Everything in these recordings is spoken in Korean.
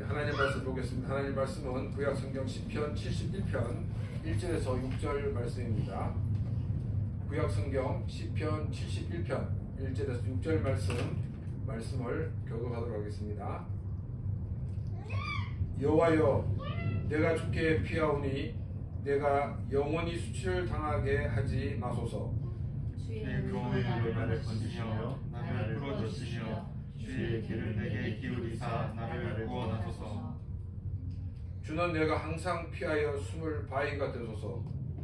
하나님 말씀 보겠습니다. 하나님 말씀은 구약 성경 시편 71편 1절에서 6절 말씀입니다. 구약 성경 시편 71편 1절에서 6절 말씀을 교독하도록 하겠습니다. 여호와여, 내가 주께 피하오니 내가 영원히 수치를 당하게 하지 마소서. 주의 교회로 나를 건지시며 나를 풀어주시며 주의 길을 내게 기울이사 나를 구원하소서. 주는 내가 항상 피하여 숨을 바위가 되소서.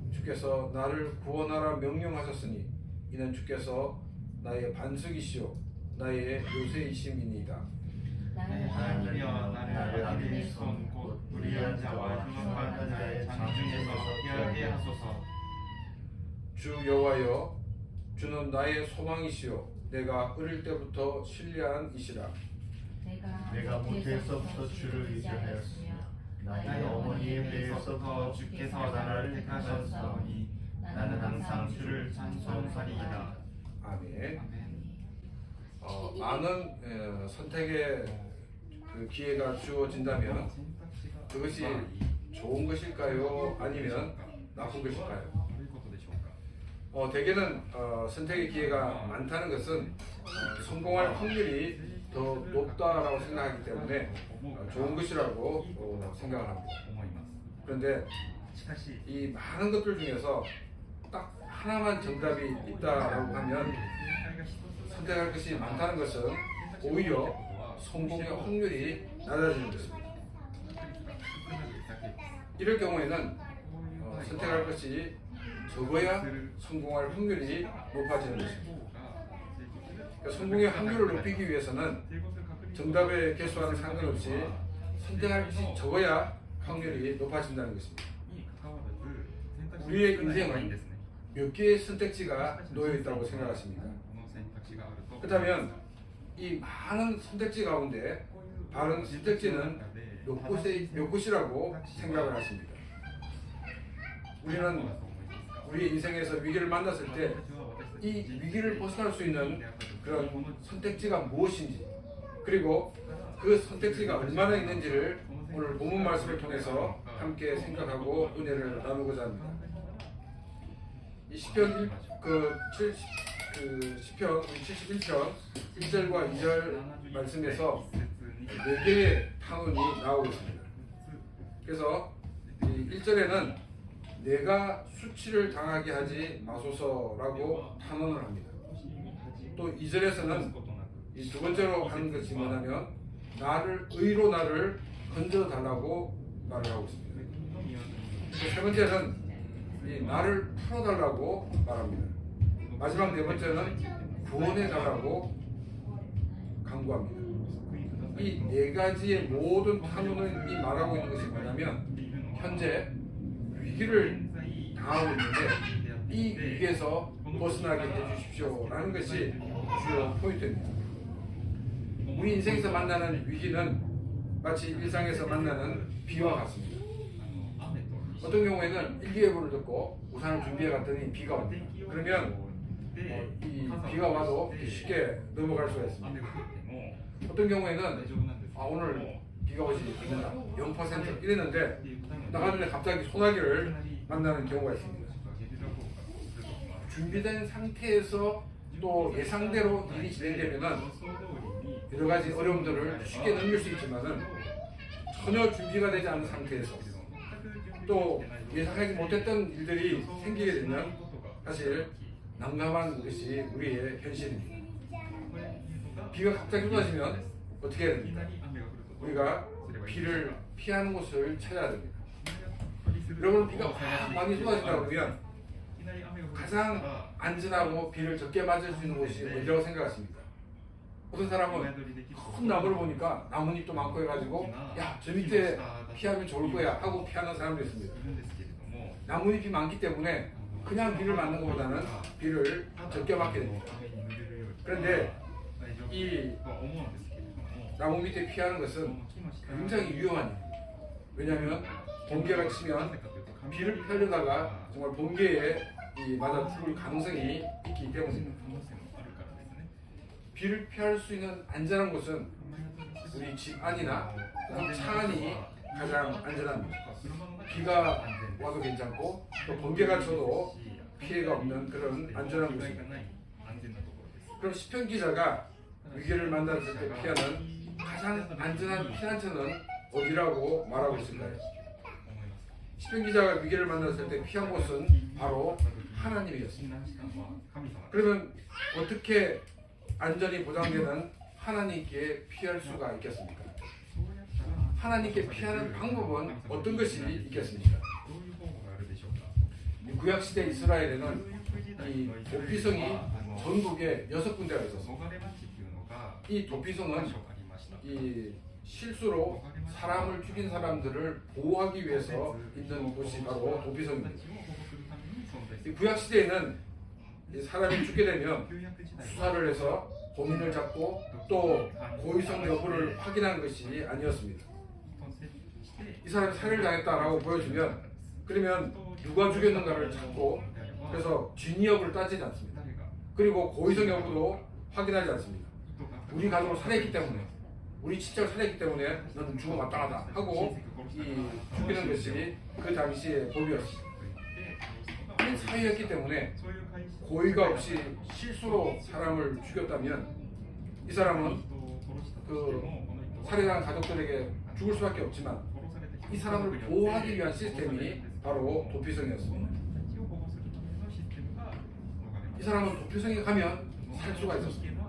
주께서 나를 구원하라 명령하셨으니 이는 주께서 나의 반석이시오 나의 요새이심이니이다. 나의 하나님이여, 나를 악인의 손 곧 불의한 자와 흉악한 자의 장중에서 피하게 하소서. 주 여호와여, 주는 나의 소망이시오 내가 어릴 때부터 신뢰한 이시라. 내가 모태에서부터 주를 의지하였으며 나의 어머니의 배에서부터 주께서 나를 택하셨사오니 나는 항상 주를 찬송하리이다. 아멘. 많은 선택의 그 기회가 주어진다면 그것이 좋은 것일까요? 아니면 나쁜 것일까요? 대개는 선택의 기회가 많다는 것은 성공할 확률이 더 높다라고 생각하기 때문에 좋은 것이라고 생각을 합니다. 그런데 이 많은 것들 중에서 딱 하나만 정답이 있다라고 하면 선택할 것이 많다는 것은 오히려 성공의 확률이 낮아지는 것입니다. 이럴 경우에는 선택할 것이 적어야 성공할 확률이 높아지는 것입니다. 그러니까 성공의 확률을 높이기 위해서는 정답의 개수와는 상관없이 선택할 것이 적어야 확률이 높아진다는 것입니다. 우리의 인생은 몇 개의 선택지가 놓여 있다고 생각하십니까? 그렇다면 이 많은 선택지 가운데 바른 선택지는 몇 곳이라고 생각을 하십니까? 우리는 우리의 인생에서 위기를 만났을 때 이 위기를 벗어날 수 있는 그런 선택지가 무엇인지, 그리고 그 선택지가 얼마나 있는지를 오늘 본문 말씀을 통해서 함께 생각하고 은혜를 나누고자 합니다. 이 시편 시편 71편 1절과 2절 말씀에서 4개의 탄원이 나오고 있습니다. 그래서 1절에는 내가 수치를 당하게 하지 마소서라고 탄원을 합니다. 또 2절에서는 이 두 번째로 하는 것이 뭐냐면 의로 나를 건져달라고 말을 하고 있습니다. 세 번째는 이 나를 풀어달라고 말합니다. 마지막 네 번째는 구원해달라고 강구합니다. 이 네 가지의 모든 탄원을 말하고 있는 것이 뭐냐면 현재 위기를 당하고 있는데 이 위기에서 벗어나게 해주십시오라는 것이 주요 포인트입니다. 우리 인생에서 만나는 위기는 마치 일상에서 만나는 비와 같습니다. 어떤 경우에는 일기예보를 듣고 우산을 준비해 갔더니 비가 옵니다. 그러면 이 비가 와도 쉽게 넘어갈 수가 있습니다. 어떤 경우에는 오늘 비가 오지 않는다 0% 이랬는데 나가는데 갑자기 소나기를 만나는 경우가 있습니다. 준비된 상태에서 또 예상대로 일이 진행되면 여러 가지 어려움들을 쉽게 넘길 수 있지만은 전혀 준비가 되지 않은 상태에서 또 예상하지 못했던 일들이 생기게 되면 사실 난감한 것이 우리의 현실입니다. 비가 갑자기 쏟아지면 어떻게 해야 됩니까? 우리가 비를 피하는 곳을 찾아야 됩니다. 여러분, 비가 많이 쏟아진다고 하면 가장 안전하고 비를 적게 맞을 수 있는 곳이 어디라고 생각하십니까? 어떤 사람은 큰 나무를 보니까 나뭇잎도 많고 해가지고 저 밑에 피하면 좋을 거야 하고 피하는 사람도 있습니다. 나뭇잎이 많기 때문에 그냥 비를 맞는 것보다는 비를 적게 맞게 됩니다. 그런데 이 나무 밑에 피하는 것은 굉장히 위험한 일입니다. 왜냐하면 번개가 치면 비를 피하려다가 정말 번개에 맞아 죽을 가능성이 있기 때문입니다. 비를 피할 수 있는 안전한 곳은 우리 집 안이나 차 안이 가장 안전합니다. 비가 와도 괜찮고 또 번개가 쳐도 피해가 없는 그런 안전한 곳입니다. 그럼 시편 기자가 위기를 만났을 때 피하는 가장 안전한 피난처는 어디라고 말하고 있을까요? 시편 기자가 위기를 만났을 때 피한 곳은 바로 하나님이었습니다. 그러면 어떻게 안전이 보장되는 하나님께 피할 수가 있겠습니까? 하나님께 피하는 방법은 어떤 것이 있겠습니까? 구약 시대 이스라엘에는 이 도피성이 전국에 6군데가 있었습니다. 이 도피성은 이 실수로 사람을 죽인 사람들을 보호하기 위해서 있는 곳이 바로 도피성입니다. 이 구약 시대에는 사람이 죽게 되면 수사를 해서 범인을 잡고 또 고의성 여부를 확인하는 것이 아니었습니다. 이 사람이 살해를 당했다라고 보여주면 그러면 누가 죽였는가를 찾고 그래서 진위 여부를 따지지 않습니다. 그리고 고의성 여부도 확인하지 않습니다. 우리 가족을 살해했기 때문에 우리 친척을 살해했기 때문에 너는 죽어 마땅하다 하고 죽이는 것이 그 당시의 법이었습니다. 이 사회였기 때문에 고의가 없이 실수로 사람을 죽였다면 이 사람은 그 살해당한 가족들에게 죽을 수밖에 없지만 이 사람을 보호하기 위한 시스템이 바로 도피성이었습니다. 이 사람은 도피성에 가면 살 수가 있었습니다.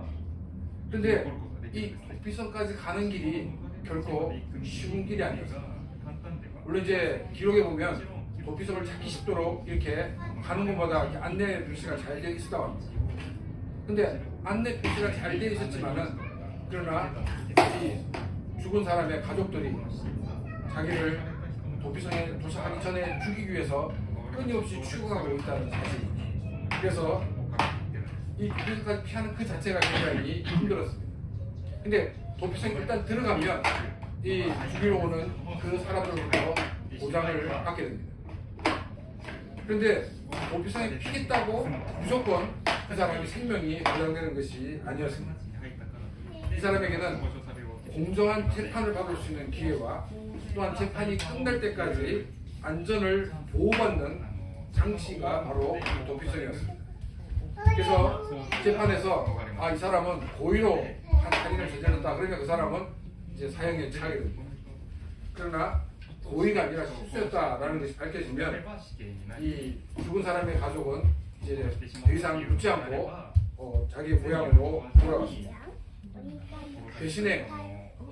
그런데 이 도피성까지 가는 길이 결코 쉬운 길이 아니었습니다. 물론 이제 기록에 보면 도피성을 찾기 쉽도록 이렇게 가는 곳마다 이렇게 안내 표시가 잘 되어 있었다고 합니다. 근데 안내 표시가 잘 되어 있었지만은 그러나 이 죽은 사람의 가족들이 자기를 도피성에 도착하기 전에 죽이기 위해서 끊임없이 추궁하고 있다는 사실. 그래서 이 도피성까지 피하는 그 자체가 굉장히 힘들었습니다. 근데 도피성에 일단 들어가면 이 죽이러 오는 그 사람들로부터 보장을 받게 됩니다. 그런데 도피성에 피겠다고 무조건 그 사람의 생명이 보장되는 것이 아니었습니다. 이 사람에게는 공정한 재판을 받을 수 있는 기회와 또한 재판이 끝날 때까지 안전을 보호받는 장치가 바로 도피성이었습니다. 그래서 재판에서 이 사람은 고의로 한 살인을 저질렀다 그러면 그 사람은 이제 사형에 처하게 됩니다. 그러나 고의가 아니라 실수였다라는 것이 밝혀지면 이 죽은 사람의 가족은 이제 더 이상 묻지 않고 자기의 고향으로 돌아갔습니다. 대신에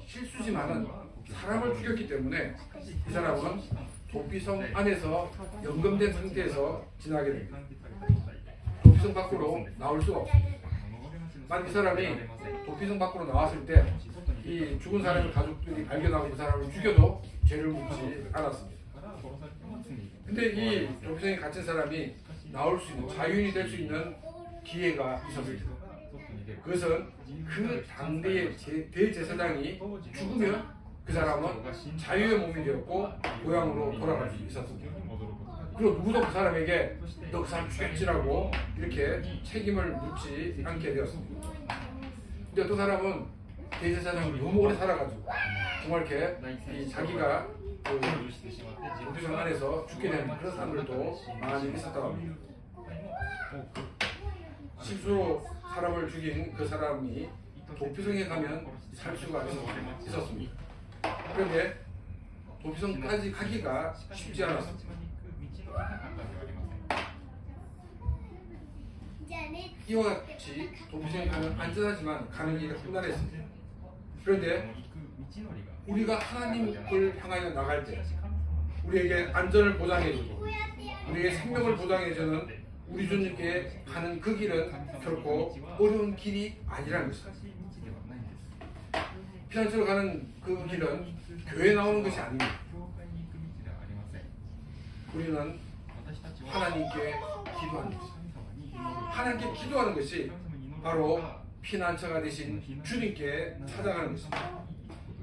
실수지만은 사람을 죽였기 때문에 이 사람은 도피성 안에서 연금된 상태에서 지나게 됩니다. 도피성 밖으로 나올 수가 없습니다. 만약 이 사람이 도피성 밖으로 나왔을 때 이 죽은 사람의 가족들이 발견하고 그 사람을 죽여도 죄를 묻지 않았습니다. 근데 이 도피성에 갇힌 사람이 나올 수 있는 자유인이 될 수 있는 기회가 있었습니다. 그것은 그 당대의 대제사장이 죽으면 그 사람은 자유의 몸이 되었고 고향으로 돌아갈 수 있었습니다. 그리고 누구도 그 사람에게 너 그 사람 죽였지라고 이렇게 책임을 묻지 않게 되었습니다. 근데 어떤 사람은 대제사장이 너무 오래 살아가지고 정말 이렇게 자기가 그 도피성 안에서 죽게 된 그런 사람들도 많이 있었다고 합니다. 실수로 사람을 죽인 그 사람이 도피성에 가면 살 수가 있었습니다. 그런데 도피성까지 가기가 쉽지 않았습니다. 이와 같이 도피성에 가면 안전하지만 가는 길이 험난했습니다. 그런데 우리가 하나님을 향하여 나갈 때 우리에게 안전을 보장해주고 우리의 생명을 보장해주는 우리 주님께 가는 그 길은 결코 어려운 길이 아니라는 것입니다. 피난처로 가는 그 길은 교회 나오는 것이 아닙니다. 우리는 하나님께 기도하는 것입니다. 하나님께 기도하는 것이 바로 피난처가 되신 주님께 찾아가는 것입니다.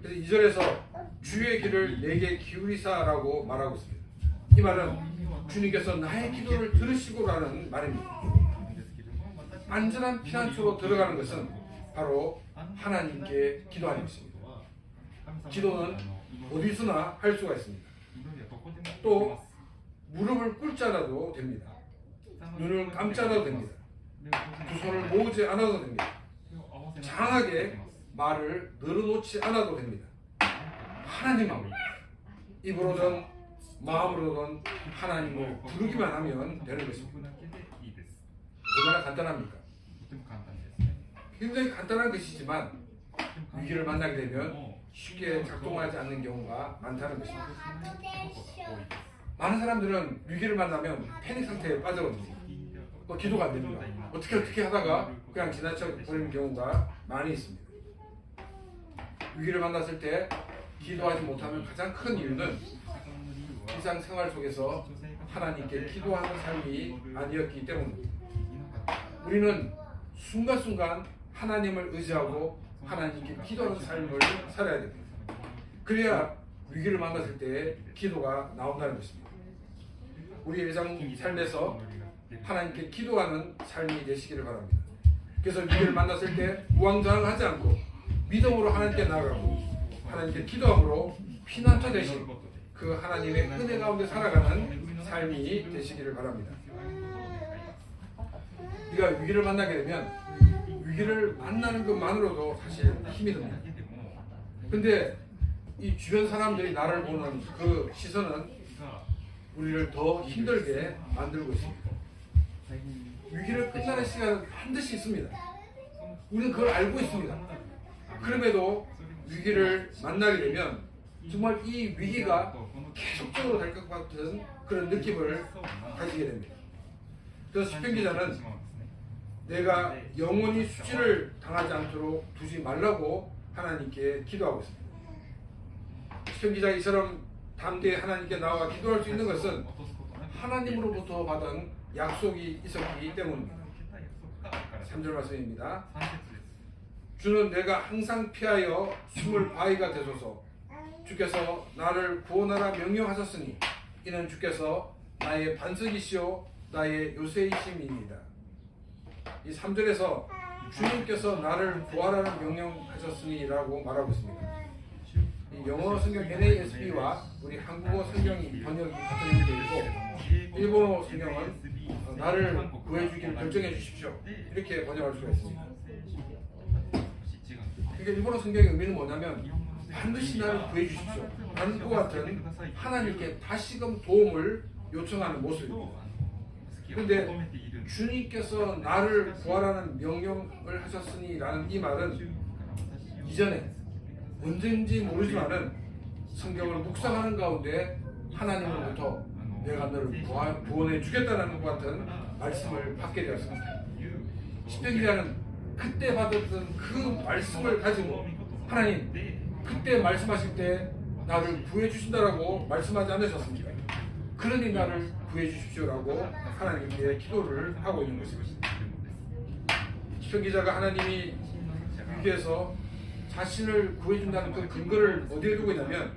그래서 2절에서 주의 길을 내게 기울이사라고 말하고 있습니다. 이 말은 주님께서 나의 기도를 들으시고라는 말입니다. 안전한 피난처로 들어가는 것은 바로 하나님께 기도하는 것입니다. 기도는 어디서나 할 수가 있습니다. 또 무릎을 꿇자라도 됩니다. 눈을 감자라도 됩니다. 두 손을 모으지 않아도 됩니다. 장하게 말을 늘어놓지 않아도 됩니다. 하나님만 입으로든 마음으로든 하나님을 부르기만 하면 되는 것입니다. 얼마나 간단합니까? 굉장히 간단한 것이지만 위기를 만나게 되면 쉽게 작동하지 않는 경우가 많다는 것입니다. 많은 사람들은 위기를 만나면 패닉 상태에 빠져거든요. 기도가 안 됩니다. 어떻게 하다가 그냥 지나쳐 버리는 경우가 많이 있습니다. 위기를 만났을 때 기도하지 못하는 가장 큰 이유는 일상생활 속에서 하나님께 기도하는 삶이 아니었기 때문입니다. 우리는 순간순간 하나님을 의지하고 하나님께 기도하는 삶을 살아야 됩니다. 그래야 위기를 만났을 때 기도가 나온다는 것입니다. 우리 일상 삶에서 하나님께 기도하는 삶이 되시기를 바랍니다. 그래서 위기를 만났을 때 우왕좌왕하지 않고 믿음으로 하나님께 나아가고 하나님께 기도함으로 피난처 대신 그 하나님의 은혜 가운데 살아가는 삶이 되시기를 바랍니다. 우리가 위기를 만나게 되면 위기를 만나는 것만으로도 사실 힘이 듭니다. 근데 이 주변 사람들이 나를 보는 그 시선은 우리를 더 힘들게 만들고 있습니다. 위기를 끝나는 시간은 반드시 있습니다. 우리는 그걸 알고 있습니다. 그럼에도 위기를 만나게 되면 정말 이 위기가 계속적으로 될 것 같은 그런 느낌을 가지게 됩니다. 그래서 시편 기자는 내가 영원히 수치를 당하지 않도록 두지 말라고 하나님께 기도하고 있습니다. 시편 기자 이처럼 담대히 하나님께 나와 기도할 수 있는 것은 하나님으로부터 받은 약속이 있었기 때문입니다. 3절 말씀입니다. 주는 내가 항상 피하여 숨을 바위가 되소서. 주께서 나를 구원하라 명령하셨으니 이는 주께서 나의 반석이시오 나의 요새이심이니이다. 이 3절에서 주님께서 나를 구하라는 명령하셨으니 라고 말하고 있습니다. 이 영어 성경 NASB와 우리 한국어 성경이 번역이 같은 의미도 있고 일본어 성경은 나를 구해주기를 결정해 주십시오 이렇게 번역할 수가 있습니다. 그러니까 일본어 성경의 의미는 뭐냐면 반드시 나를 구해 주십시오 라는 것 같은 하나님께 다시금 도움을 요청하는 모습입니다. 그런데 주님께서 나를 구하라는 명령을 하셨으니 라는 이 말은 이전에 언젠지 모르지만은 성경을 묵상하는 가운데 하나님으로부터 내가 너를 구원해 주겠다는 것 같은 말씀을 받게 되었습니다. 시편 기자는 그때 받았던 그 말씀을 가지고 하나님 그때 말씀하실 때 나를 구해 주신다라고 말씀하지 않으셨습니다. 그러니 나를 구해 주십시오라고 하나님께 기도를 하고 있는 것입니다. 시편 기자가 하나님이 위기에서 자신을 구해준다는 그 근거를 어디에 두고 있냐면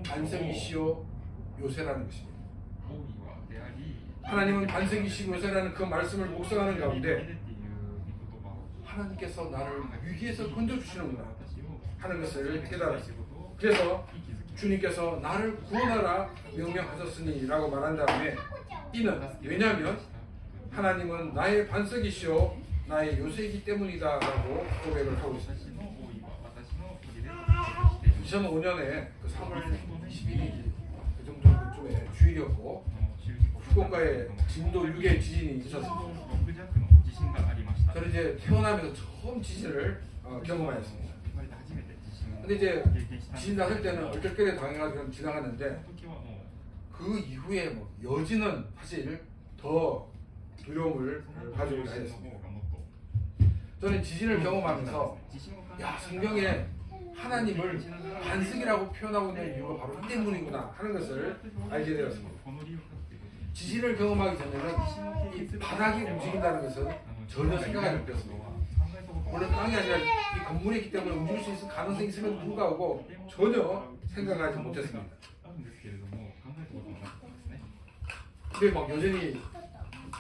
반석이시오 요새라는 것입니다. 하나님은 반석이시오 요새라는 그 말씀을 묵상하는 가운데 하나님께서 나를 위기에서 건져주시는구나 하는 것을 깨달았습니다. 그래서 주님께서 나를 구원하라 명령하셨으니 라고 말한 다음에 이는 왜냐하면 하나님은 나의 반석이시오 나의 요새이기 때문이다 라고 고백을 하고 있습니다. 2005년에 그 3월 21일 그 정도쯤에 주일이었고 후쿠오카에 진도 6의 지진이 있었습니다. 저는 이제 태어나면서 처음 지진을 경험하였습니다. 근데 이제 지진 났을 때는 얼떨결에 당해가지고 지나갔는데 그 이후에 뭐 여진은 사실 더 두려움을 가지고 다녔습니다. 저는 지진을 경험하면서 야 성경에 하나님을 반석이라고 표현하고 있는 이유가 바로 이 때문이구나 하는 것을 알게 되었습니다. 지진을 경험하기 전에는 이 바닥이 움직인다는 것은 전혀 생각하지 못했습니다. 물론 땅이 아니라 이 건물이 있기 때문에 움직일 수 있을 가능성이 있음에도 불구하고 전혀 생각하지 못했습니다. 근데 막 여전히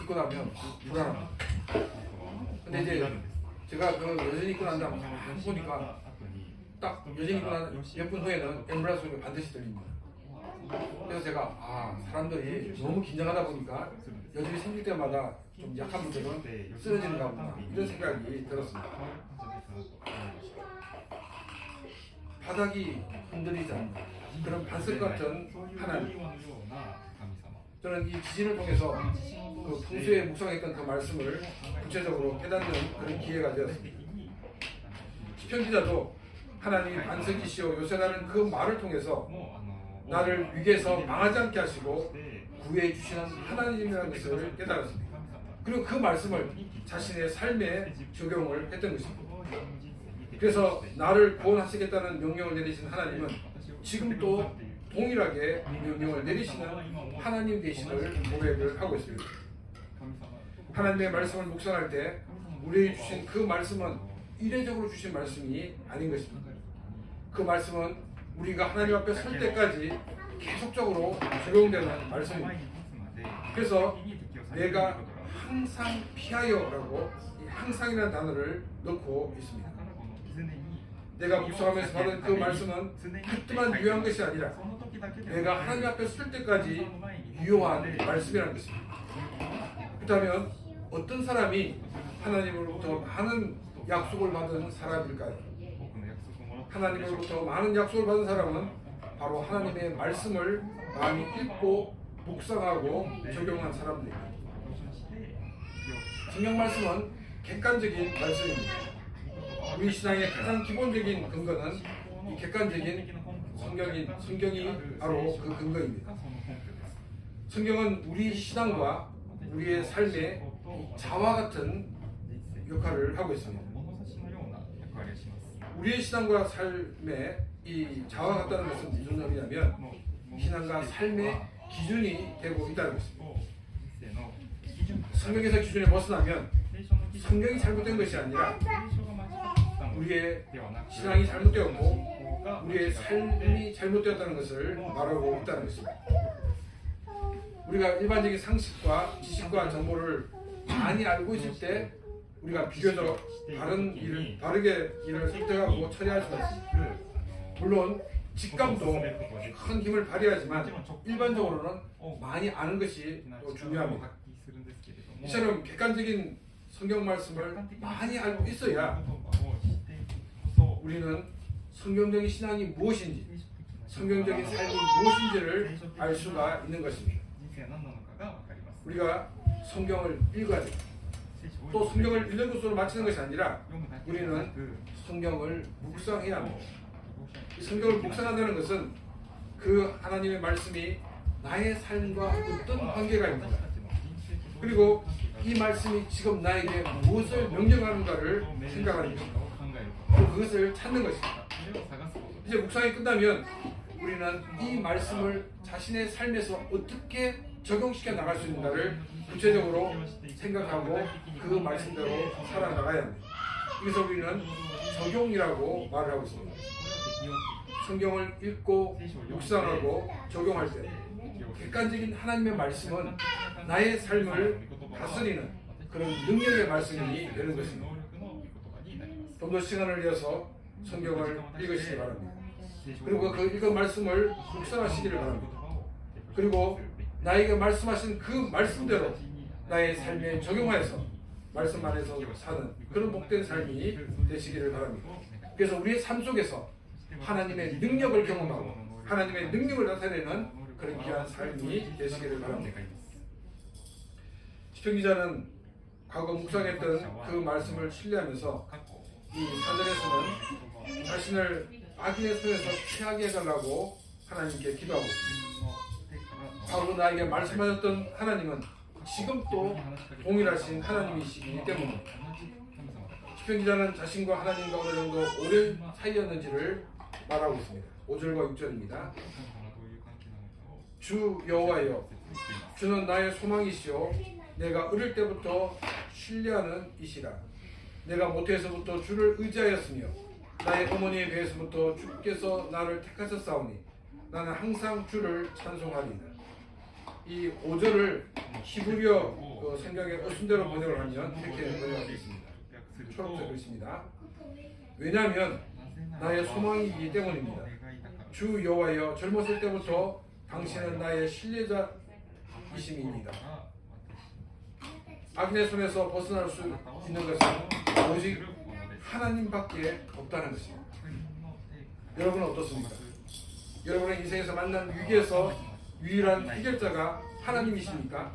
있고 나면 불안합니다. 근데 이제 제가 그 여전히 입고 난 다음에 딱 보니까 딱 여전히 입고 난 몇 분 후에는 엠브라 소리가 반드시 들립니다. 그래서 제가 사람들이 너무 긴장하다 보니까 여전히 생길 때마다 좀 약한 분들은 쓰러지는가 보다 이런 생각이 들었습니다. 바닥이 흔들리지 않는 그런 반석 같은 하나님. 저는 이 지진을 통해서 그 평소에 묵상했던 그 말씀을 구체적으로 깨닫는 그런 기회가 되었습니다. 시편 기자도 하나님이 반석이시오 요새라는 그 말을 통해서 나를 위기에서 망하지 않게 하시고 구해 주시는 하나님이라는 것을 깨달았습니다. 그리고 그 말씀을 자신의 삶에 적용을 했던 것입니다. 그래서 나를 구원하시겠다는 명령을 내리신 하나님은 지금 또 동일하게 명령을 내리시는 하나님 되심을 고백을 하고 있습니다. 하나님의 말씀을 묵상할 때 우리에게 주신 그 말씀은 이례적으로 주신 말씀이 아닌 것입니다. 그 말씀은 우리가 하나님 앞에 설 때까지 계속적으로 적용되는 말씀입니다. 그래서 내가 항상 피하여라고 이 항상이라는 단어를 넣고 있습니다. 내가 묵상하면서 받은 그 말씀은 그때만 유효한 것이 아니라 내가 하나님 앞에 설 때까지 유효한 말씀이라는 것입니다. 그렇다면 어떤 사람이 하나님으로부터 많은 약속을 받은 사람일까요? 하나님으로부터 많은 약속을 받은 사람은 바로 하나님의 말씀을 많이 읽고 묵상하고 적용한 사람들입니다. 성경 말씀은 객관적인 말씀입니다. 우리 신앙의 가장 기본적인 근거는 이 객관적인 성경이 바로 그 근거입니다. 성경은 우리 신앙과 우리의 삶의 자와 같은 역할을 하고 있습니다. 우리의 신앙과 삶의 이 자와 같다는 것은 무슨 의미냐면 신앙과 삶의 기준이 되고 있다는 것입니다. 성경에서 기준을 벗어나면 성경이 잘못된 것이 아니라 우리의 신앙이 잘못되었고 우리의 삶이 잘못되었다는 것을 말하고 있다는 것입니다. 우리가 일반적인 상식과 지식과 정보를 많이 알고 있을 때 우리가 비교적 바르게 일을 선택하고 처리할 수 있습니다. 물론 직감도 큰 힘을 발휘하지만 일반적으로는 많이 아는 것이 또 중요합니다. 이처럼 객관적인 성경 말씀을 많이 알고 있어야 우리는 성경적인 신앙이 무엇인지 성경적인 삶이 무엇인지를 알 수가 있는 것입니다. 우리가 성경을 읽어야 됩니다. 또 성경을 읽는 것으로 마치는 것이 아니라 우리는 성경을 묵상해야 합니다. 이 성경을 묵상한다는 것은 그 하나님의 말씀이 나의 삶과 어떤 관계가 있는가 그리고 이 말씀이 지금 나에게 무엇을 명령하는가를 생각하는 것입니다. 또 그것을 찾는 것입니다. 이제 묵상이 끝나면 우리는 이 말씀을 자신의 삶에서 어떻게 적용시켜 나갈 수 있는가를 구체적으로 생각하고 그 말씀대로 살아나가야 합니다. 그래서 우리는 적용이라고 말을 하고 있습니다. 성경을 읽고 묵상하고 적용할 때 객관적인 하나님의 말씀은 나의 삶을 다스리는 그런 능력의 말씀이 되는 것입니다. 좀 더 시간을 내서 성경을 읽으시기 바랍니다. 그리고 그 읽은 말씀을 묵상하시기를 바랍니다. 그리고 나에게 말씀하신 그 말씀대로 나의 삶에 적용하여서 말씀 안에서 사는 그런 복된 삶이 되시기를 바랍니다. 그래서 우리의 삶 속에서 하나님의 능력을 경험하고 하나님의 능력을 나타내는 그런 귀한 삶이 되시기를 바랍니다. 시편 기자는 과거 묵상했던 그 말씀을 신뢰하면서 이 사절에서는 자신을 악인의 손에서 피하게 해달라고 하나님께 기도하고 있습니다. 과거 나에게 말씀하셨던 하나님은 지금 또 동일하신 하나님이시기 때문에 시편 기자는 자신과 하나님과 어느 정도 오랜 사이였는지를 말하고 있습니다. 5절과 6절입니다. 주 여호와여 주는 나의 소망이시오 내가 어릴 때부터 신뢰하는 이시라 내가 모태에서부터 주를 의지하였으며 나의 어머니의 배에서부터 주께서 나를 택하셨사오니 나는 항상 주를 찬송하리이다. 이 5절을 히브리어 성경의 어순대로 번역을 하면 이렇게 번역하고 있습니다. 초록색 글씨입니다. 왜냐하면 나의 소망이기 때문입니다. 주 여호와여, 젊었을 때부터 당신은 나의 신뢰자이심입니다. 악인의 손에서 벗어날 수 있는 것은 오직 하나님밖에 없다는 것입니다. 여러분은 어떻습니까? 여러분의 인생에서 만난 위기에서 유일한 해결자가 하나님이십니까?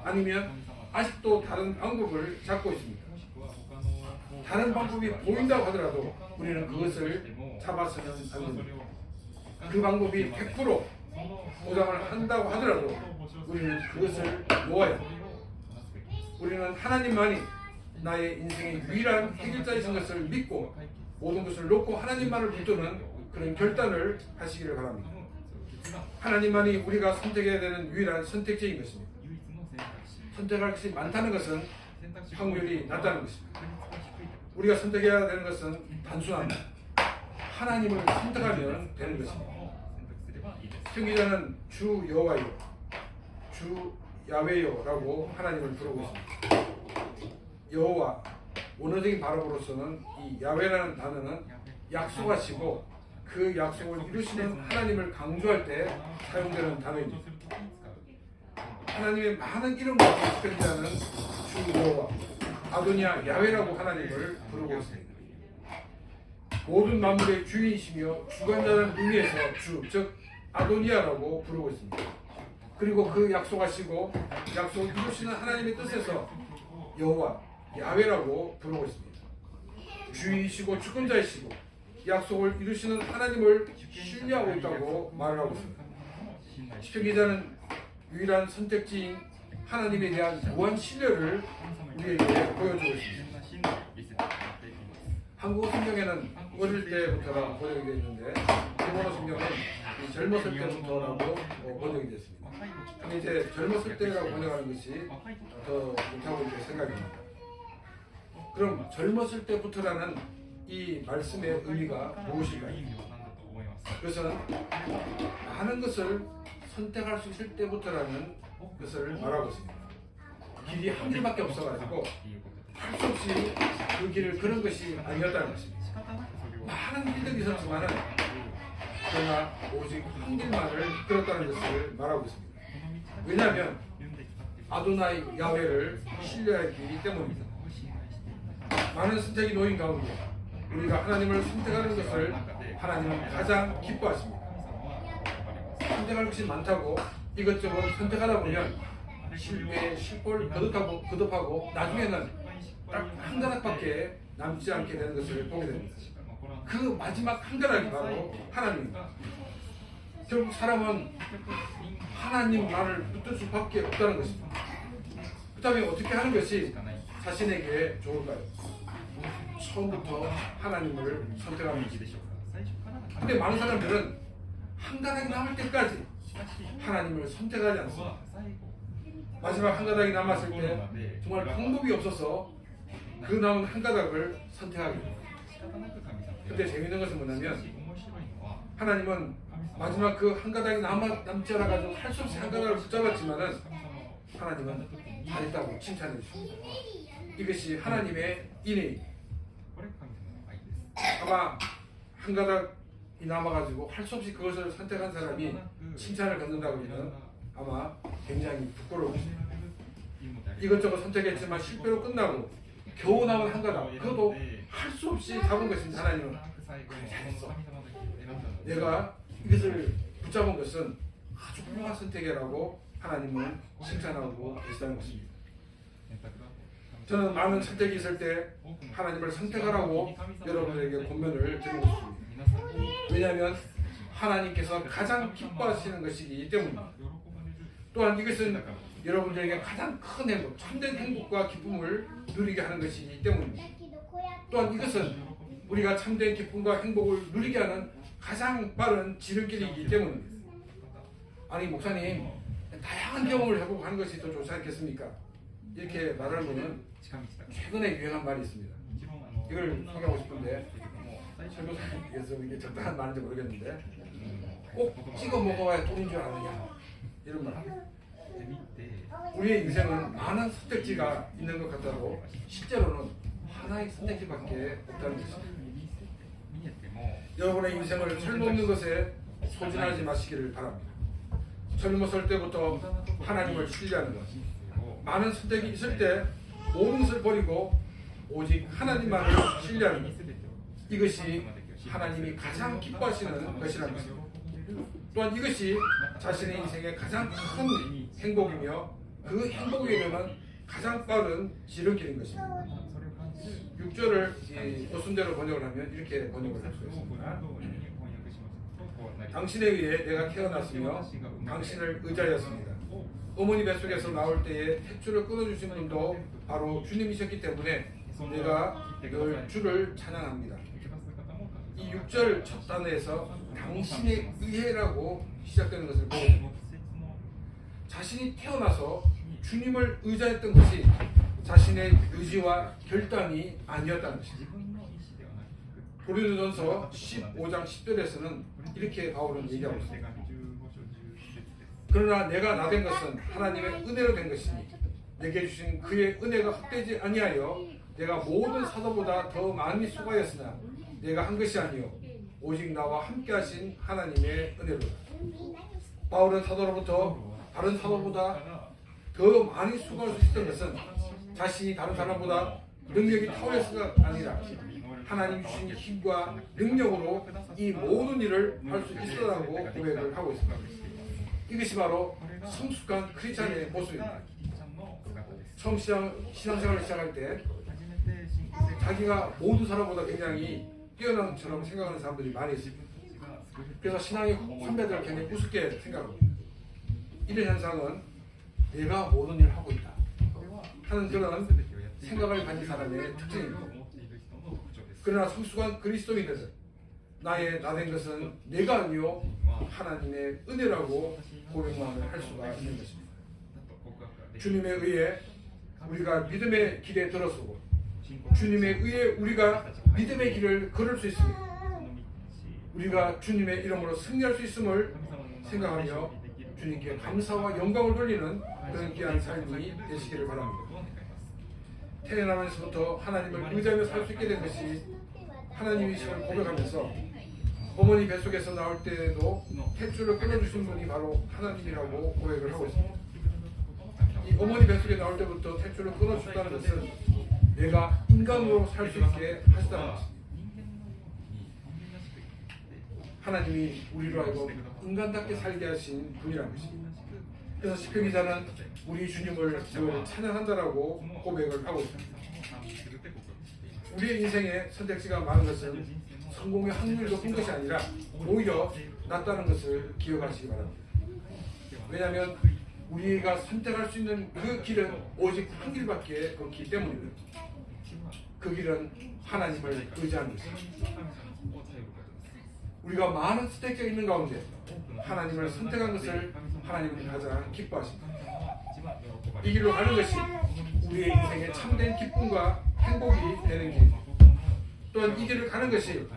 아니면 아직도 다른 방법을 잡고 있습니까? 다른 방법이 보인다고 하더라도 우리는 그것을 잡아서는 안 됩니다. 그 방법이 100% 보장을 한다고 하더라도 우리는 그것을 놓아야 합니다. 우리는 하나님만이 나의 인생의 유일한 해결자이신 것을 믿고 모든 것을 놓고 하나님만을 붙드는 그런 결단을 하시기를 바랍니다. 하나님만이 우리가 선택해야 되는 유일한 선택지인 것입니다. 선택할 것이 많다는 것은 확률이 낮다는 것입니다. 우리가 선택해야 되는 것은 단순합니다. 하나님을 선택하면 되는 것입니다. 선기자는 주 여호와여, 주 야훼여라고 하나님을 부르고 있습니다. 여호와, 원어적인 발음으로서는 이 야훼라는 단어는 약속하시고 그 약속을 이루시는 하나님을 강조할 때 사용되는 단어입니다. 하나님의 많은 이름과 선기자는 주 여호와, 아도니아 야훼라고 하나님을 부르고 있습니다. 모든 만물의 주인이시며 주관자는 의미에서 주, 즉 아도니아라고 부르고 있습니다. 그리고 그 약속하시고 약속을 이루시는 하나님의 뜻에서 여호와, 야훼라고 부르고 있습니다. 주인이시고 주권자이시고 약속을 이루시는 하나님을 신뢰하고 있다고 말을 하고 있습니다. 시편 기자는 유일한 선택지인 하나님에 대한 무한 신뢰를 우리에게 보여주고 있습니다. 한국어 성경에는 어릴 때부터라고 번역이 되어 있는데 일본어 성경은 젊었을 때부터라고 번역이 됐습니다. 근데 이제 젊었을 때라고 번역하는 것이 더 좋다고 이렇게 생각합니다. 그럼 젊었을 때부터라는 이 말씀의 의미가 무엇일까요? 그것은 많은 것을 선택할 수 있을 때부터라는 것을 말하고 있습니다. 길이 한 길밖에 없어가지고 할 수 없이 그 길을 그런 것이 아니었다는 것입니다. 많은 길들이 있었지만은 그러나 오직 한 길만을 걸었다는 것을 말하고 있습니다. 왜냐하면 아도나이 야훼를 신뢰하기 때문입니다. 많은 선택이 놓인 가운데 우리가 하나님을 선택하는 것을 하나님은 가장 기뻐하십니다. 선택할 것이 많다고 이것저것 선택하다 보면 실패, 실골 거듭하고 나중에는 딱 한 가닥밖에 남지 않게 되는 것을 보게 됩니다. 그 마지막 한 가닥이 바로 하나님입니다. 결국 사람은 하나님 말을 붙들 수밖에 없다는 것입니다. 그렇다면 어떻게 하는 것이 자신에게 좋을까요? 처음부터 하나님을 선택하는 것입니다. 근데 많은 사람들은 한 가닥이 남을 때까지 하나님을 선택하지 않습니다. 마지막 한 가닥이 남았을 때 정말 방법이 없어서 그 남은 한 가닥을 선택하게 됩니다. 근데 재미있는 것은 뭐냐면 하나님은 마지막 그 한 가닥이 남지 않아가지고 할 수 없이 한 가닥을 붙잡았지만은 하나님은 잘했다고 칭찬해 주십니다. 이것이 하나님의 인애입니다. 아마 한 가닥이 남아가지고 할 수 없이 그것을 선택한 사람이 칭찬을 받는다고 하면 아마 굉장히 부끄러울 것입니다. 이것저것 선택했지만 실패로 끝나고 겨우 남은 한 가닥, 그것도 할 수 없이 잡은 것입니다. 하나님은 잘했어. 내가 이것을 붙잡은 것은 아주 훌륭한 선택이라고 하나님은 칭찬하고 계시다는 것입니다. 저는 많은 선택이 있을 때 하나님을 선택하라고 여러분에게 권면을 드리고 싶습니다. 왜냐하면 하나님께서 가장 기뻐하시는 것이기 때문입니다. 또한 이것은 여러분들에게 가장 큰 행복, 참된 행복과 기쁨을 누리게 하는 것이기 때문입니다. 또한 이것은 우리가 참된 기쁨과 행복을 누리게 하는 가장 빠른 지름길이기 때문입니다. 아니 목사님, 다양한 경험을 해보고 하는 것이 더 좋지 않겠습니까? 이렇게 말하는 분은 최근에 유행한 말이 있습니다. 이걸 소개하고 싶은데 설교사님께서 이게 적당한 말인지 모르겠는데 꼭 찍어 먹어야 돈인 줄 아느냐 이런 말. 우리의 인생은 많은 선택지가 있는 것 같아도 실제로는 하나의 선택지밖에 없다는 것입니다. 여러분의 인생을 틀림없는 것에 소진하지 마시기를 바랍니다. 젊었을 때부터 하나님을 신뢰하는 것, 많은 선택이 있을 때 모든 것을 버리고 오직 하나님만을 신뢰하는 것, 이것이 하나님이 가장 기뻐하시는 것이라는 것입니다. 또한 이것이 자신의 인생의 가장 큰 행복이며 그 행복에 이르는 가장 빠른 지름길인 것입니다. 6절을 모순대로 번역을 하면 이렇게 번역을 할 수 있습니다. 당신에 의해 내가 태어났으며 당신을 의지하였습니다. 어머니 뱃속에서 나올 때에 탯줄을 끊어주신 분도 바로 주님이셨기 때문에 내가 늘 주를 찬양합니다. 이 6절 첫 단어에서 당신에 의해라고 시작되는 것을 보고 자신이 태어나서 주님을 의지했던 것이 자신의 의지와 결단이 아니었다는 것입니다. 고린도전서 15장 10절에서는 이렇게 바울은 얘기하고 있습니다. 그러나 내가 나 된 것은 하나님의 은혜로 된 것이니 내게 주신 그의 은혜가 헛되지 아니하여 내가 모든 사도보다 더 많이 수고하였으나 내가 한 것이 아니요 오직 나와 함께 하신 하나님의 은혜로다. 바울은 사도로부터 다른 사도보다 더 많이 수고할 수 있었던 것은 자신이 다른 사람보다 능력이 탁월해서가 아니라 하나님 주신 힘과 능력으로 이 모든 일을 할 수 있었다고 고백을 하고 있습니다. 이것이 바로 성숙한 크리스찬의 모습입니다. 처음 신앙생활을 시작할 때 자기가 모든 사람보다 굉장히 뛰어난 것처럼 생각하는 사람들이 많이 있습니다. 그래서 신앙의 선배들을 굉장히 우습게 생각합니다. 이런 현상은 내가 모든 일을 하고 있다 하는 그런 생각을 가진 사람의 특징입니다. 그러나 성숙한 그리스도인들은 나의 나된 것은 내가 아니요 하나님의 은혜라고 고백만을 할 수가 있는 것입니다. 주님에 의해 우리가 믿음의 길에 들어서고 주님에 의해 우리가 믿음의 길을 걸을 수 있습니다. 우리가 주님의 이름으로 승리할 수 있음을 생각하며 주님께 감사와 영광을 돌리는 그런 귀한 삶이 되시기를 바랍니다. 태어나면서부터 하나님을 의지하며 살 수 있게 된 것이 하나님이심을 고백하면서 어머니 뱃속에서 나올 때에도 탯줄을 끊어주신 분이 바로 하나님이라고 고백을 하고 있습니다. 이 어머니 뱃속에 나올 때부터 탯줄을 끊어줬다는 것은 내가 인간으로 살 수 있게 하셨다는 것입니다. 하나님이 우리로 하여금 인간답게 살게 하신 분이라는 것입니다. 그래서 시편 기자는 우리 주님을 늘 찬양한다라고 고백을 하고 있습니다. 우리의 인생에 선택지가 많은 것은 성공의 확률이 높은 것이 아니라 오히려 낮다는 것을 기억하시기 바랍니다. 왜냐하면 우리가 선택할 수 있는 그 길은 오직 한 길밖에 없기 때문입니다. 그 길은 하나님을 의지하는 것입니다. 우리가 많은 선택지가 있는 가운데 하나님을 선택한 것을 하나님은 가장 기뻐하십니다. 이 길로 가는 것이 우리의 인생의 참된 기쁨과 행복이 되는 길입니다. 또한 이 길을 가는 것이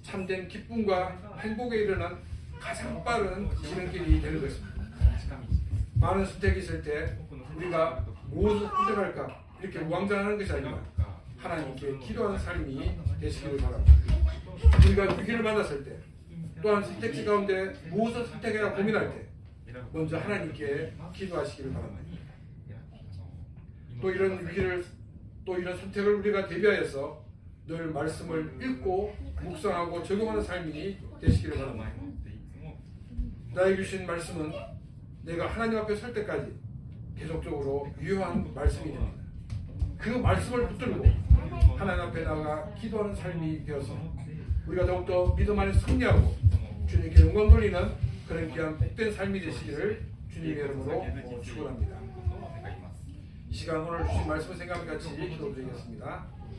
참된 기쁨과 행복에 이르는 가장 빠른 지름길이 되는 것입니다. 많은 선택이 있을 때 우리가 무엇을 선택할까 이렇게 우왕좌왕하는 것이 아니라 하나님께 기도하는 삶이 되시기를 바랍니다. 우리가 위기를 만났을 때 또한 선택지 가운데 무엇을 선택해야 고민할 때 먼저 하나님께 기도하시기를 바랍니다. 또 이런 위기를 또 이런 선택을 우리가 대비하여서 늘 말씀을 읽고 묵상하고 적용하는 삶이 되시기를 바랍니다. 나에게 주신 말씀은 내가 하나님 앞에 설 때까지 계속적으로 유효한 말씀이 됩니다. 그 말씀을 붙들고 하나님 앞에 나가 기도하는 삶이 되어서 우리가 더욱더 믿음 안에 승리하고 주님께 영광 돌리는 그런 귀한 복된 삶이 되시기를 주님의 이름으로 축원합니다. 이 시간 오늘 주신 말씀을 생각하며 같이 기도드리겠습니다.